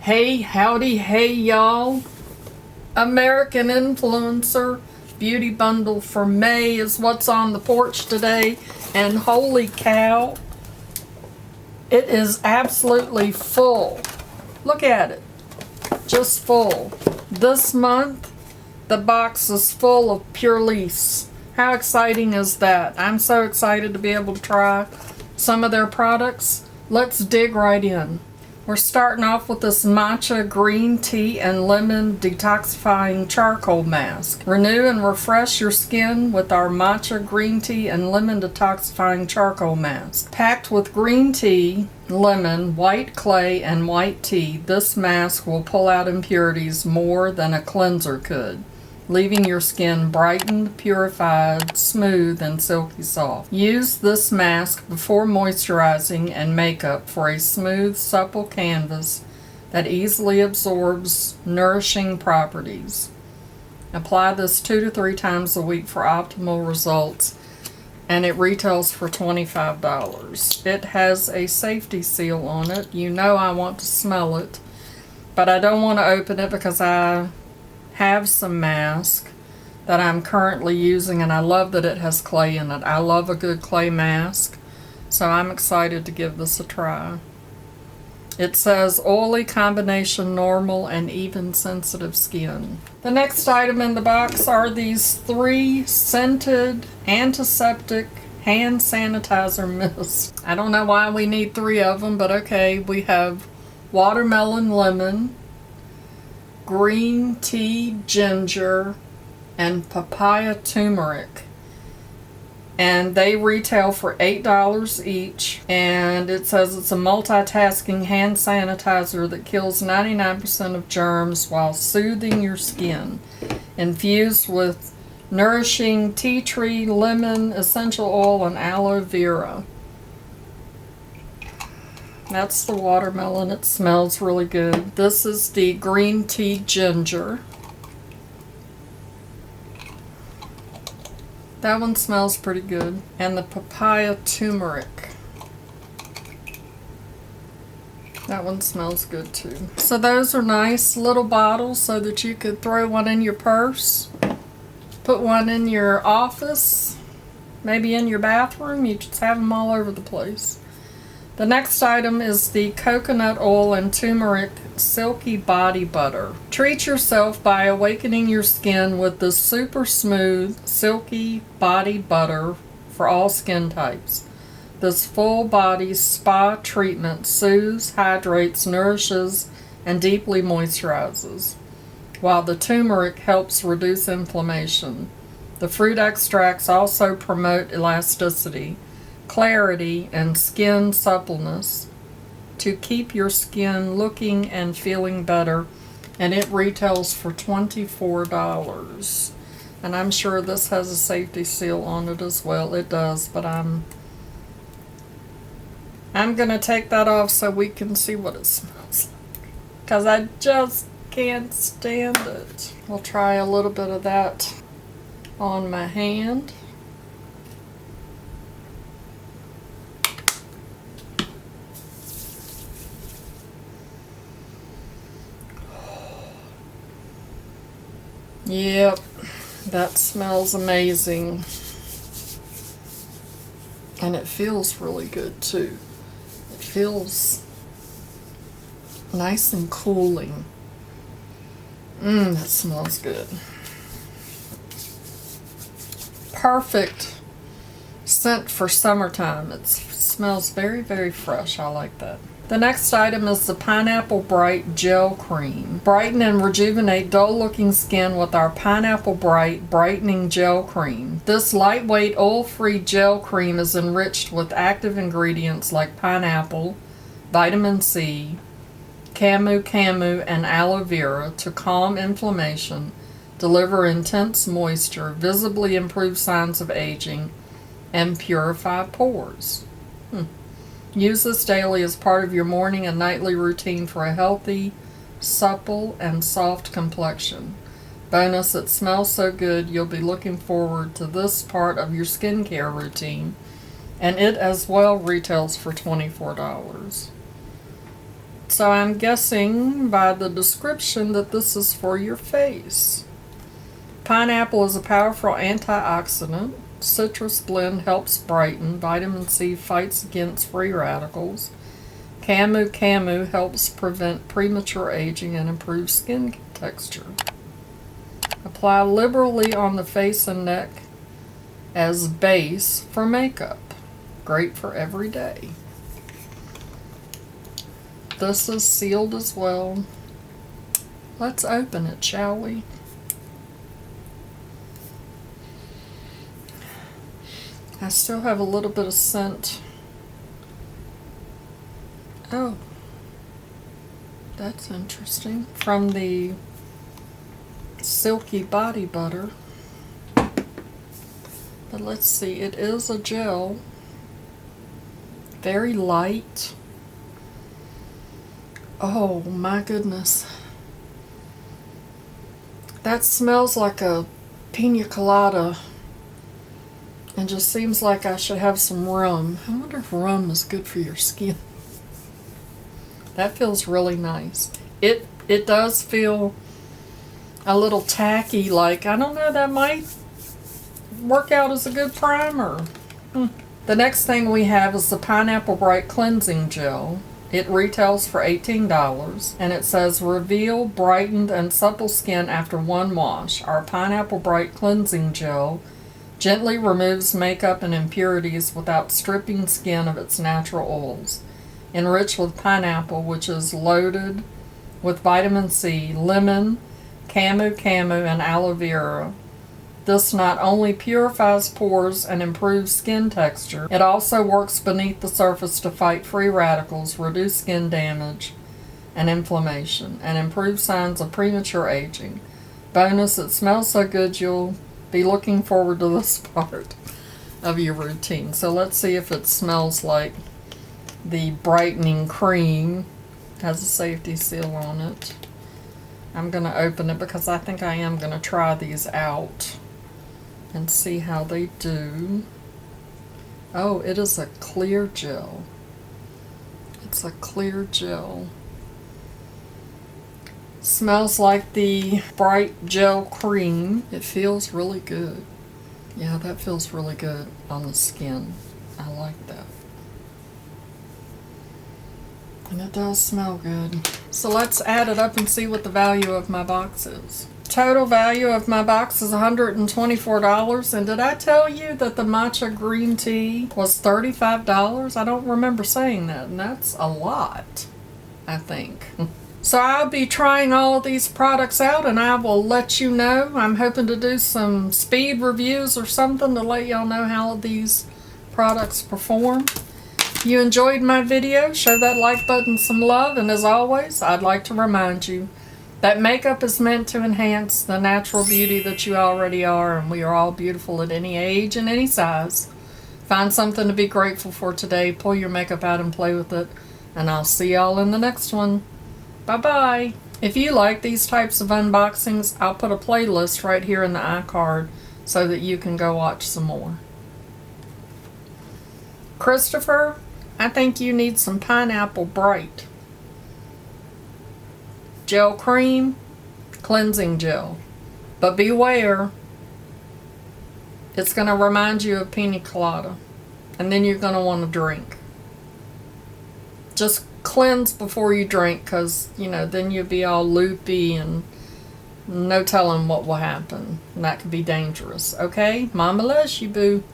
Hey, howdy, hey y'all. American Influencer Beauty Bundle for May is what's on the porch today. And holy cow, it is absolutely full. Look at it. Just full. This month, the box is full of Purlisse. How exciting is that? I'm so excited to be able to try some of their products. Let's dig right in. We're starting off with this Matcha green tea and lemon detoxifying charcoal mask. Renew and refresh your skin with our Matcha green tea and lemon detoxifying charcoal mask. Packed with green tea, lemon, white clay, and white tea, this mask will pull out impurities more than a cleanser could, leaving your skin brightened, purified, smooth, and silky soft. Use this mask before moisturizing and makeup for a smooth, supple canvas that easily absorbs nourishing properties. Apply this 2 to 3 times a week for optimal results, and it retails for $25. It has a safety seal on it. You know I want to smell it, but I don't want to open it because I have some mask that I'm currently using, and I love that it has clay in it. I love a good clay mask, so I'm excited to give this a try. It says oily combination normal and even sensitive skin. The next item in the box are these 3 scented antiseptic hand sanitizer mists. I don't know why we need 3 of them, but okay. We have watermelon lemon, green tea ginger, and papaya turmeric, and they retail for $8 each. And it says it's a multitasking hand sanitizer that kills 99% of germs while soothing your skin, infused with nourishing tea tree, lemon, essential oil, and aloe vera. That's the watermelon. It smells really good. This is the green tea ginger. That one smells pretty good. And the papaya turmeric. That one smells good too. So those are nice little bottles so that you could throw one in your purse, put one in your office, maybe in your bathroom. You just have them all over the place. The next item is the coconut oil and turmeric silky body butter. Treat yourself by awakening your skin with this super smooth silky body butter for all skin types. This full body spa treatment soothes, hydrates, nourishes, and deeply moisturizes, while the turmeric helps reduce inflammation. The fruit extracts also promote elasticity, clarity, and skin suppleness to keep your skin looking and feeling better, and it retails for $24. And I'm sure this has a safety seal on it as well. It does, but I'm gonna take that off so we can see what it smells like, because I just can't stand it. I'll try a little bit of that on my hand. Yep, that smells amazing. And it feels really good too. It feels nice and cooling. That smells good. Perfect scent for summertime. It smells very, very fresh. I like that. The next item is the Pineapple Bright Gel Cream. Brighten and rejuvenate dull-looking skin with our Pineapple Bright Brightening Gel Cream. This lightweight, oil-free gel cream is enriched with active ingredients like pineapple, vitamin C, camu, and aloe vera to calm inflammation, deliver intense moisture, visibly improve signs of aging, and purify pores. Use this daily as part of your morning and nightly routine for a healthy, supple, and soft complexion. Bonus, it smells so good you'll be looking forward to this part of your skincare routine, and it as well retails for $24. So I'm guessing by the description that this is for your face. Pineapple is a powerful antioxidant. Citrus blend helps brighten. Vitamin C fights against free radicals. Camu helps prevent premature aging and improve skin texture. Apply liberally on the face and neck as base for makeup. Great for every day. This is sealed as well. Let's open it, shall we? I still have a little bit of scent. Oh, that's interesting. From the Silky body butter. But let's see, it is a gel. Very light. Oh my goodness. That smells like a pina colada. And just seems like I should have some rum. I wonder if rum is good for your skin. That feels really nice. It does feel a little tacky, like, I don't know, that might work out as a good primer. The next thing we have is the Pineapple Bright Cleansing Gel. It retails for $18, and it says, reveal brightened and supple skin after one wash. Our Pineapple Bright Cleansing Gel gently removes makeup and impurities without stripping skin of its natural oils. Enriched with pineapple, which is loaded with vitamin C, lemon, camu, and aloe vera. This not only purifies pores and improves skin texture, it also works beneath the surface to fight free radicals, reduce skin damage and inflammation, and improve signs of premature aging. Bonus, it smells so good you'll be looking forward to this part of your routine. So let's see if it smells like the brightening cream. It has a safety seal on it. I'm going to open it because I think I am going to try these out and see how they do. Oh, it is a clear gel. It's a clear gel. Smells like the bright gel cream. It feels really good. Yeah, that feels really good on the skin. I like that. And it does smell good. So let's add it up and see what the value of my box is. Total value of my box is $124. And did I tell you that the matcha green tea was $35? I don't remember saying that, and that's a lot, I think. So I'll be trying all of these products out, and I will let you know. I'm hoping to do some speed reviews or something to let y'all know how these products perform. If you enjoyed my video, show that like button some love, and as always, I'd like to remind you that makeup is meant to enhance the natural beauty that you already are, and we are all beautiful at any age and any size. Find something to be grateful for today, pull your makeup out and play with it, and I'll see y'all in the next one. Bye-bye. If you like these types of unboxings, I'll put a playlist right here in the iCard so that you can go watch some more. Christopher, I think you need some Pineapple Bright Gel Cream Cleansing Gel. But beware, it's going to remind you of pina colada. And then you're going to want to drink. Just cleanse before you drink, because, you know, then you'll be all loopy and no telling what will happen. And that could be dangerous. Okay? Mama loves you, boo.